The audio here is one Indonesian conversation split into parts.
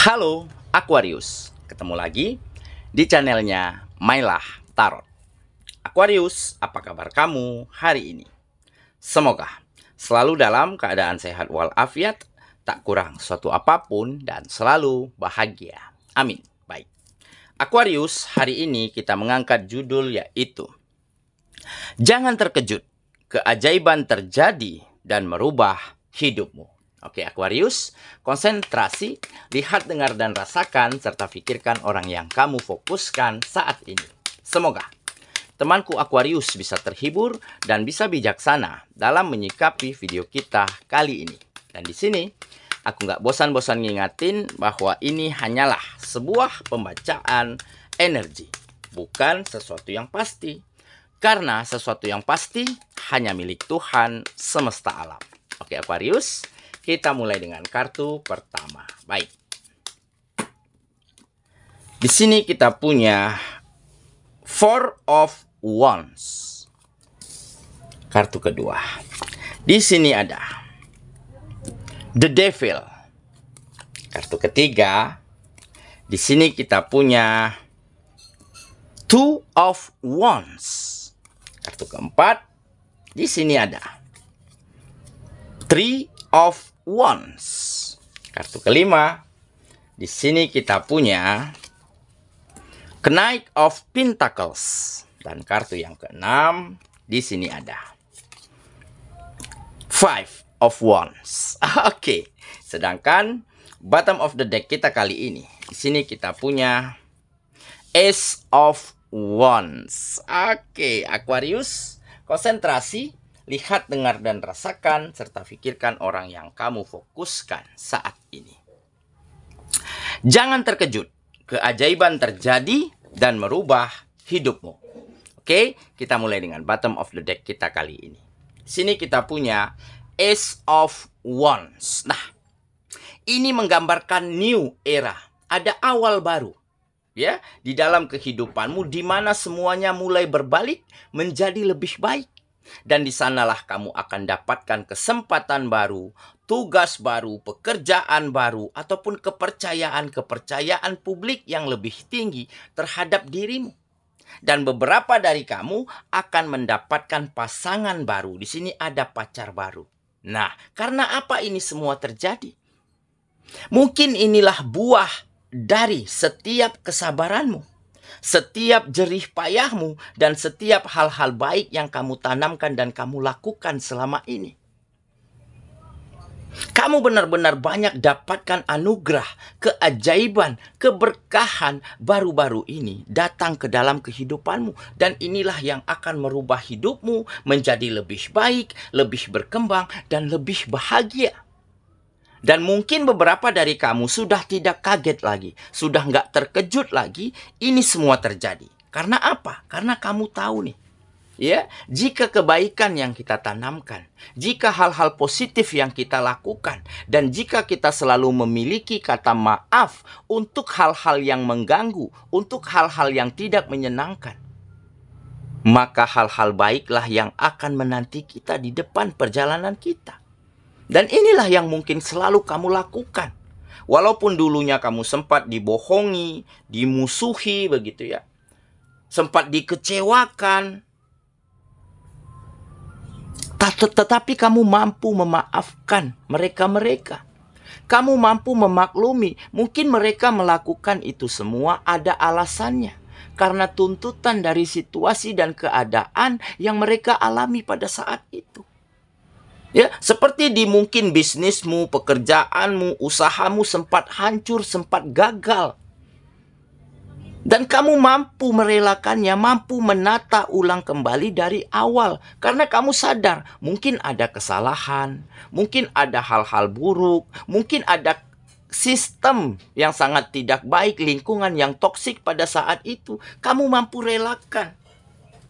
Halo Aquarius, ketemu lagi di channelnya Mailah Tarot. Aquarius, apa kabar kamu hari ini? Semoga selalu dalam keadaan sehat walafiat, tak kurang suatu apapun, dan selalu bahagia. Amin. Baik, Aquarius, hari ini kita mengangkat judul yaitu Jangan terkejut, keajaiban terjadi dan merubah hidupmu. Oke Aquarius, konsentrasi, lihat, dengar, dan rasakan, serta pikirkan orang yang kamu fokuskan saat ini. Semoga temanku Aquarius bisa terhibur dan bisa bijaksana dalam menyikapi video kita kali ini. Dan di sini, aku nggak bosan-bosan ngingatin bahwa ini hanyalah sebuah pembacaan energi, bukan sesuatu yang pasti. Karena sesuatu yang pasti hanya milik Tuhan semesta alam. Oke Aquarius, kita mulai dengan kartu pertama. Baik. Di sini kita punya Four of Wands. Kartu kedua. Di sini ada The Devil. Kartu ketiga. Di sini kita punya Two of Wands. Kartu keempat. Di sini ada Three of Wands. Kartu kelima. Di sini kita punya Knight of Pentacles. Dan kartu yang keenam, di sini ada Five of Wands. Oke. Sedangkan bottom of the deck kita kali ini, di sini kita punya Ace of Wands. Oke, Aquarius, konsentrasi, lihat, dengar, dan rasakan, serta pikirkan orang yang kamu fokuskan saat ini. Jangan terkejut, keajaiban terjadi dan merubah hidupmu. Oke, kita mulai dengan bottom of the deck kita kali ini. Di sini kita punya Ace of Wands. Nah, ini menggambarkan new era, ada awal baru. Ya, di dalam kehidupanmu di mana semuanya mulai berbalik menjadi lebih baik. Dan di sanalah kamu akan dapatkan kesempatan baru, tugas baru, pekerjaan baru, ataupun kepercayaan publik yang lebih tinggi terhadap dirimu. Dan beberapa dari kamu akan mendapatkan pasangan baru. Di sini ada pacar baru. Nah, karena apa ini semua terjadi? Mungkin inilah buah dari setiap kesabaranmu, setiap jerih payahmu, dan setiap hal-hal baik yang kamu tanamkan dan kamu lakukan selama ini. Kamu benar-benar banyak dapatkan anugerah, keajaiban, keberkahan baru-baru ini datang ke dalam kehidupanmu. Dan inilah yang akan merubah hidupmu menjadi lebih baik, lebih berkembang, dan lebih bahagia. Dan mungkin beberapa dari kamu sudah tidak kaget lagi, sudah nggak terkejut lagi, ini semua terjadi. Karena apa? Karena kamu tahu nih, ya, jika kebaikan yang kita tanamkan, jika hal-hal positif yang kita lakukan, dan jika kita selalu memiliki kata maaf untuk hal-hal yang mengganggu, untuk hal-hal yang tidak menyenangkan, maka hal-hal baiklah yang akan menanti kita di depan perjalanan kita. Dan inilah yang mungkin selalu kamu lakukan. Walaupun dulunya kamu sempat dibohongi, dimusuhi begitu ya. Sempat dikecewakan. Tetapi kamu mampu memaafkan mereka-mereka. Kamu mampu memaklumi. Mungkin mereka melakukan itu semua ada alasannya. Karena tuntutan dari situasi dan keadaan yang mereka alami pada saat itu. Ya, seperti di mungkin bisnismu, pekerjaanmu, usahamu sempat hancur, sempat gagal. Dan kamu mampu merelakannya, mampu menata ulang kembali dari awal. Karena kamu sadar, mungkin ada kesalahan, mungkin ada hal-hal buruk, mungkin ada sistem yang sangat tidak baik, lingkungan yang toksik pada saat itu. Kamu mampu relakan.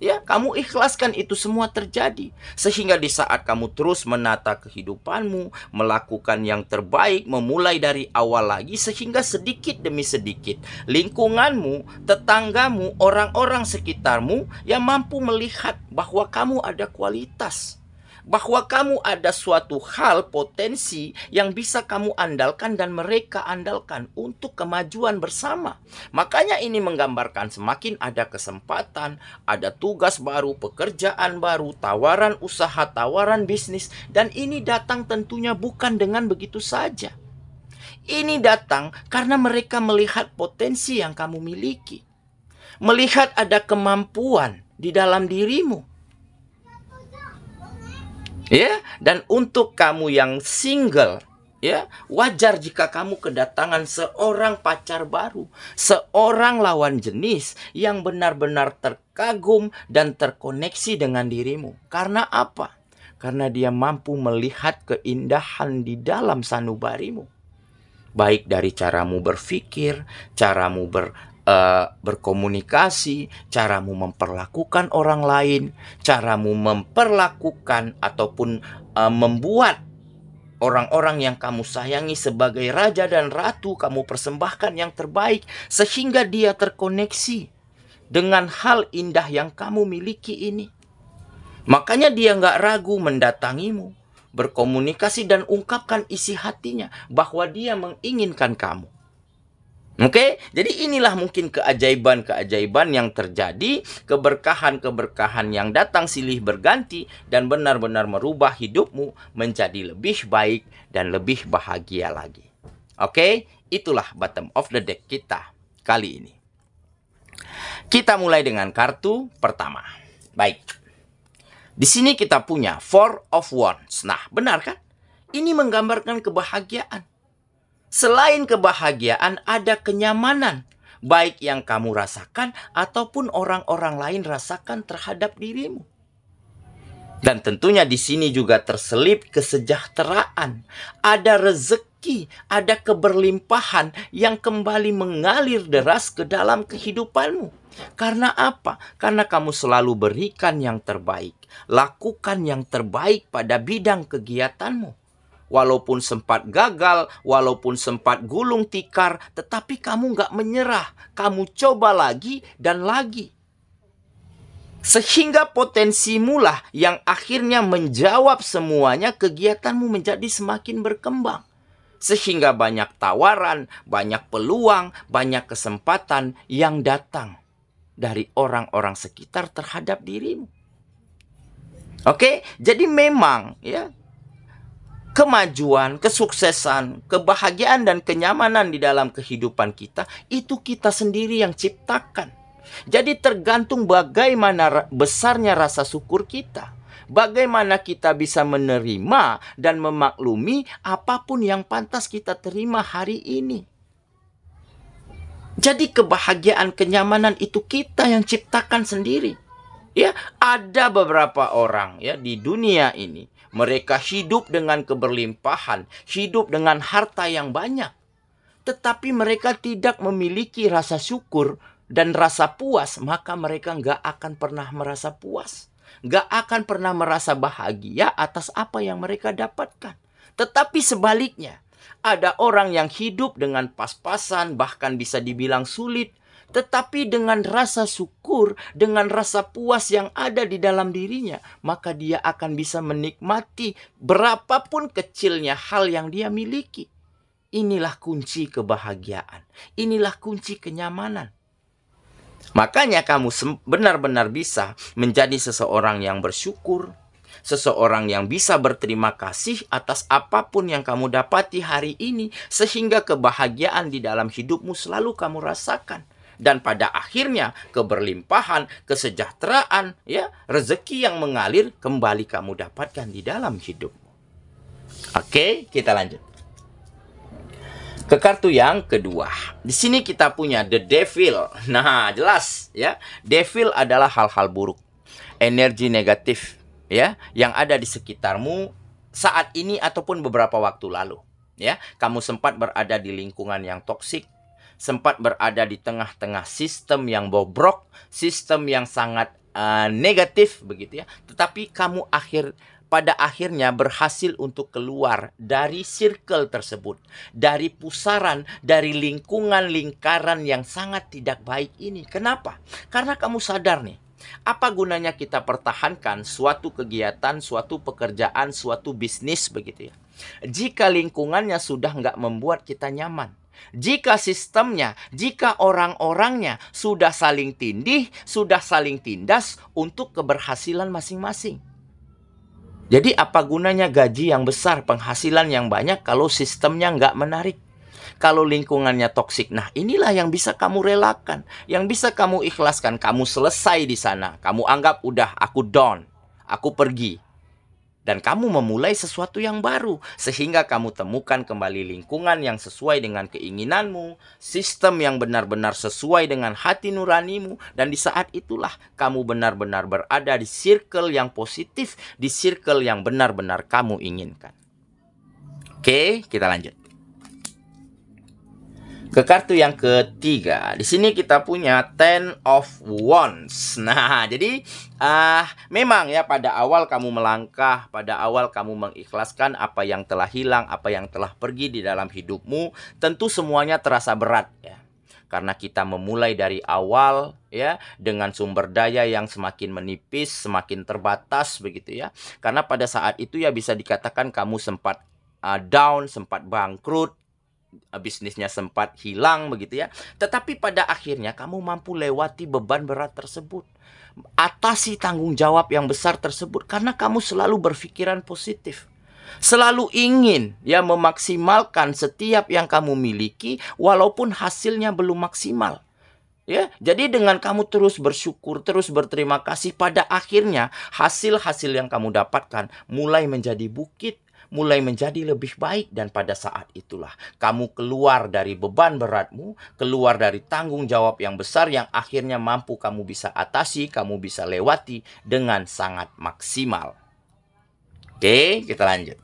Ya, kamu ikhlaskan itu semua terjadi. Sehingga di saat kamu terus menata kehidupanmu, melakukan yang terbaik, memulai dari awal lagi, sehingga sedikit demi sedikit lingkunganmu, tetanggamu, orang-orang sekitarmu yang mampu melihat bahwa kamu ada kualitas, bahwa kamu ada suatu hal potensi yang bisa kamu andalkan dan mereka andalkan untuk kemajuan bersama. Makanya ini menggambarkan semakin ada kesempatan, ada tugas baru, pekerjaan baru, tawaran usaha, tawaran bisnis, dan ini datang tentunya bukan dengan begitu saja. Ini datang karena mereka melihat potensi yang kamu miliki. Melihat ada kemampuan di dalam dirimu. Ya, dan untuk kamu yang single, ya, wajar jika kamu kedatangan seorang pacar baru, seorang lawan jenis yang benar-benar terkagum dan terkoneksi dengan dirimu. Karena apa? Karena dia mampu melihat keindahan di dalam sanubarimu. Baik dari caramu berpikir, caramu berkomunikasi, caramu memperlakukan orang lain, caramu memperlakukan ataupun membuat orang-orang yang kamu sayangi sebagai raja dan ratu, kamu persembahkan yang terbaik sehingga dia terkoneksi dengan hal indah yang kamu miliki ini. Makanya dia nggak ragu mendatangimu, berkomunikasi dan ungkapkan isi hatinya bahwa dia menginginkan kamu. Oke, jadi inilah mungkin keajaiban-keajaiban yang terjadi, keberkahan-keberkahan yang datang silih berganti dan benar-benar merubah hidupmu menjadi lebih baik dan lebih bahagia lagi. Oke, itulah bottom of the deck kita kali ini. Kita mulai dengan kartu pertama. Baik. Di sini kita punya Four of Wands. Nah, benar kan? Ini menggambarkan kebahagiaan. Selain kebahagiaan, ada kenyamanan. Baik yang kamu rasakan ataupun orang-orang lain rasakan terhadap dirimu. Dan tentunya di sini juga terselip kesejahteraan. Ada rezeki, ada keberlimpahan yang kembali mengalir deras ke dalam kehidupanmu. Karena apa? Karena kamu selalu berikan yang terbaik. Lakukan yang terbaik pada bidang kegiatanmu. Walaupun sempat gagal, walaupun sempat gulung tikar, tetapi kamu nggak menyerah. Kamu coba lagi dan lagi. Sehingga potensimu lah yang akhirnya menjawab semuanya, kegiatanmu menjadi semakin berkembang. Sehingga banyak tawaran, banyak peluang, banyak kesempatan yang datang dari orang-orang sekitar terhadap dirimu. Oke, jadi memang ya, kemajuan, kesuksesan, kebahagiaan dan kenyamanan di dalam kehidupan kita itu kita sendiri yang ciptakan. Jadi tergantung bagaimana besarnya rasa syukur kita. Bagaimana kita bisa menerima dan memaklumi apapun yang pantas kita terima hari ini. Jadi kebahagiaan, kenyamanan itu kita yang ciptakan sendiri. Ya, ada beberapa orang ya di dunia ini, mereka hidup dengan keberlimpahan, hidup dengan harta yang banyak. Tetapi mereka tidak memiliki rasa syukur dan rasa puas, maka mereka nggak akan pernah merasa puas. Nggak akan pernah merasa bahagia atas apa yang mereka dapatkan. Tetapi sebaliknya, ada orang yang hidup dengan pas-pasan, bahkan bisa dibilang sulit, tetapi dengan rasa syukur, dengan rasa puas yang ada di dalam dirinya, maka dia akan bisa menikmati berapapun kecilnya hal yang dia miliki. Inilah kunci kebahagiaan. Inilah kunci kenyamanan. Makanya kamu benar-benar bisa menjadi seseorang yang bersyukur, seseorang yang bisa berterima kasih atas apapun yang kamu dapati hari ini, sehingga kebahagiaan di dalam hidupmu selalu kamu rasakan. Dan pada akhirnya keberlimpahan, kesejahteraan, ya, rezeki yang mengalir kembali kamu dapatkan di dalam hidupmu. Oke, kita lanjut ke kartu yang kedua. Di sini kita punya The Devil. Nah, jelas ya, Devil adalah hal-hal buruk, energi negatif ya yang ada di sekitarmu saat ini ataupun beberapa waktu lalu. Ya, kamu sempat berada di lingkungan yang toksik, sempat berada di tengah-tengah sistem yang bobrok, sistem yang sangat negatif begitu ya. Tetapi kamu pada akhirnya berhasil untuk keluar dari circle tersebut, dari pusaran, dari lingkungan lingkaran yang sangat tidak baik ini. Kenapa? Karena kamu sadar nih, Apa gunanya kita pertahankan suatu kegiatan, suatu pekerjaan, suatu bisnis begitu ya? Jika lingkungannya sudah nggak membuat kita nyaman. Jika sistemnya, jika orang-orangnya sudah saling tindih, sudah saling tindas untuk keberhasilan masing-masing. Jadi apa gunanya gaji yang besar, penghasilan yang banyak kalau sistemnya nggak menarik? Kalau lingkungannya toksik, nah inilah yang bisa kamu relakan, yang bisa kamu ikhlaskan. Kamu selesai di sana, kamu anggap udah aku down, aku pergi. Dan kamu memulai sesuatu yang baru, sehingga kamu temukan kembali lingkungan yang sesuai dengan keinginanmu, sistem yang benar-benar sesuai dengan hati nuranimu, dan di saat itulah kamu benar-benar berada di circle yang positif, di circle yang benar-benar kamu inginkan. Oke, kita lanjut. Ke kartu yang ketiga. Di sini kita punya Ten of Wands. Nah, jadi memang ya pada awal kamu melangkah, pada awal kamu mengikhlaskan apa yang telah hilang, apa yang telah pergi di dalam hidupmu, tentu semuanya terasa berat ya. Karena kita memulai dari awal ya dengan sumber daya yang semakin menipis, semakin terbatas begitu ya. Karena pada saat itu ya bisa dikatakan kamu sempat down, sempat bangkrut, bisnisnya sempat hilang begitu ya. Tetapi pada akhirnya kamu mampu lewati beban berat tersebut, atasi tanggung jawab yang besar tersebut, karena kamu selalu berpikiran positif, selalu ingin ya memaksimalkan setiap yang kamu miliki walaupun hasilnya belum maksimal. Ya, jadi dengan kamu terus bersyukur, terus berterima kasih, pada akhirnya hasil-hasil yang kamu dapatkan mulai menjadi bukit, mulai menjadi lebih baik, dan pada saat itulah kamu keluar dari beban beratmu, keluar dari tanggung jawab yang besar yang akhirnya mampu kamu bisa atasi, kamu bisa lewati dengan sangat maksimal. Oke, kita lanjut.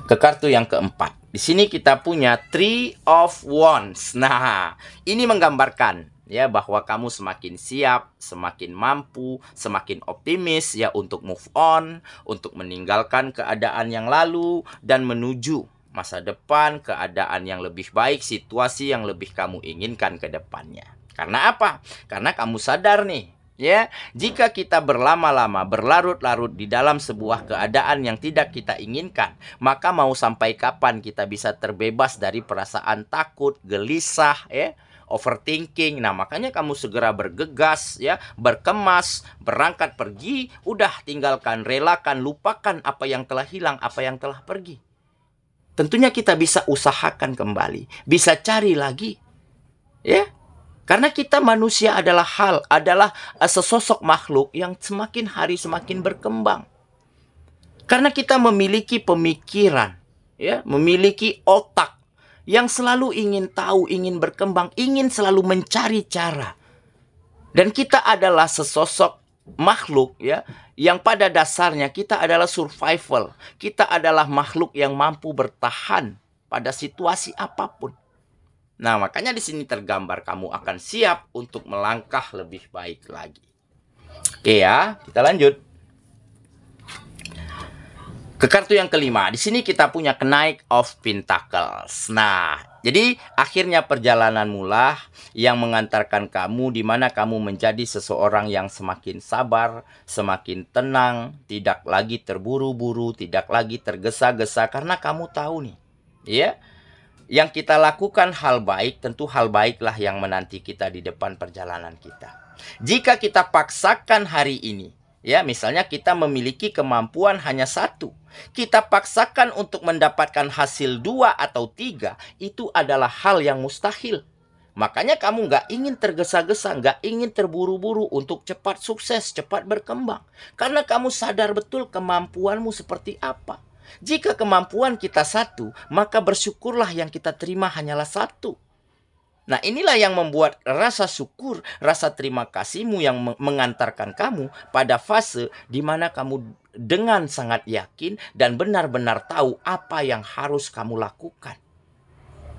Ke kartu yang keempat. Di sini kita punya Three of Wands. Nah, ini menggambarkan ya bahwa kamu semakin siap, semakin mampu, semakin optimis ya untuk move on, untuk meninggalkan keadaan yang lalu dan menuju masa depan, keadaan yang lebih baik, situasi yang lebih kamu inginkan ke depannya. Karena apa? Karena kamu sadar nih ya, jika kita berlama-lama, berlarut-larut di dalam sebuah keadaan yang tidak kita inginkan, maka mau sampai kapan kita bisa terbebas dari perasaan takut, gelisah ya, overthinking. Nah, makanya kamu segera bergegas ya, berkemas, berangkat pergi, udah tinggalkan, relakan, lupakan apa yang telah hilang, apa yang telah pergi. Tentunya kita bisa usahakan kembali, bisa cari lagi. Ya. Karena kita manusia adalah sesosok makhluk yang semakin hari semakin berkembang. Karena kita memiliki pemikiran, ya, memiliki otak yang selalu ingin tahu, ingin berkembang, ingin selalu mencari cara. Dan kita adalah sesosok makhluk ya, yang pada dasarnya kita adalah survival. Kita adalah makhluk yang mampu bertahan pada situasi apapun. Nah, makanya di sini tergambar kamu akan siap untuk melangkah lebih baik lagi. Oke ya, kita lanjut. Ke kartu yang kelima. Di sini kita punya Knight of Pentacles. Nah, jadi akhirnya perjalanan mula yang mengantarkan kamu di mana kamu menjadi seseorang yang semakin sabar, semakin tenang, tidak lagi terburu-buru, tidak lagi tergesa-gesa, karena kamu tahu nih, ya. Yang kita lakukan hal baik, tentu hal baiklah yang menanti kita di depan perjalanan kita. Jika kita paksakan hari ini, ya misalnya kita memiliki kemampuan hanya satu, kita paksakan untuk mendapatkan hasil 2 atau 3, itu adalah hal yang mustahil. Makanya kamu nggak ingin tergesa-gesa, nggak ingin terburu-buru untuk cepat sukses, cepat berkembang. Karena kamu sadar betul kemampuanmu seperti apa. Jika kemampuan kita satu, maka bersyukurlah yang kita terima hanyalah satu. Nah, inilah yang membuat rasa syukur, rasa terima kasihmu yang mengantarkan kamu pada fase di mana kamu dengan sangat yakin dan benar-benar tahu apa yang harus kamu lakukan.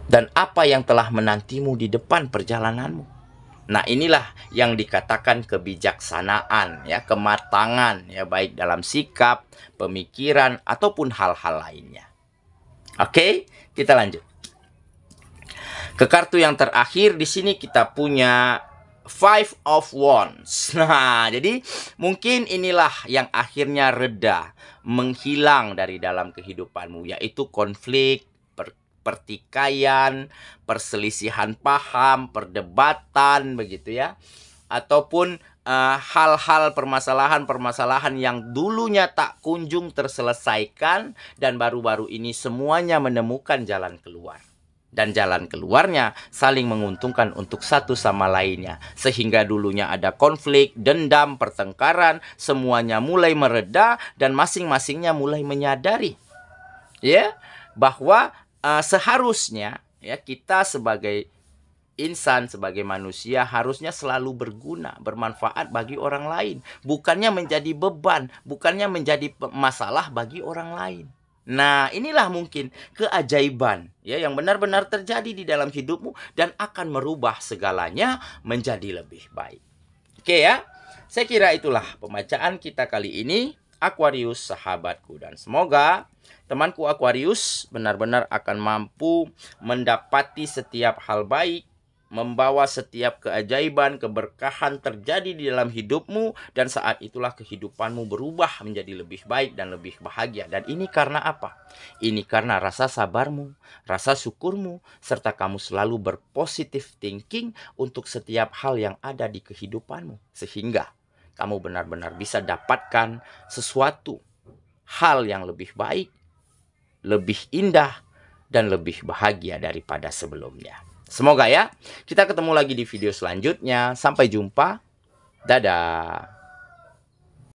Dan apa yang telah menantimu di depan perjalananmu. Nah, inilah yang dikatakan kebijaksanaan, ya, kematangan, ya, baik dalam sikap, pemikiran, ataupun hal-hal lainnya. Oke, kita lanjut. Ke kartu yang terakhir di sini kita punya Five of Wands. Nah, jadi mungkin inilah yang akhirnya reda, menghilang dari dalam kehidupanmu, yaitu konflik, pertikaian, perselisihan paham, perdebatan, begitu ya. Ataupun hal-hal permasalahan-permasalahan yang dulunya tak kunjung terselesaikan dan baru-baru ini semuanya menemukan jalan keluar. Dan jalan keluarnya saling menguntungkan untuk satu sama lainnya. Sehingga dulunya ada konflik, dendam, pertengkaran, semuanya mulai mereda dan masing-masingnya mulai menyadari ya bahwa seharusnya ya kita sebagai insan, sebagai manusia harusnya selalu berguna, bermanfaat bagi orang lain, bukannya menjadi beban, bukannya menjadi masalah bagi orang lain. Nah, inilah mungkin keajaiban ya yang benar-benar terjadi di dalam hidupmu dan akan merubah segalanya menjadi lebih baik. Oke ya. Saya kira itulah pembacaan kita kali ini, Aquarius sahabatku, dan semoga temanku Aquarius benar-benar akan mampu mendapati setiap hal baik, membawa setiap keajaiban, keberkahan terjadi di dalam hidupmu, dan saat itulah kehidupanmu berubah menjadi lebih baik dan lebih bahagia. Dan ini karena apa? Ini karena rasa sabarmu, rasa syukurmu, serta kamu selalu berpositif thinking untuk setiap hal yang ada di kehidupanmu, sehingga kamu benar-benar bisa dapatkan sesuatu hal yang lebih baik, lebih indah, dan lebih bahagia daripada sebelumnya. Semoga ya, kita ketemu lagi di video selanjutnya. Sampai jumpa. Dadah.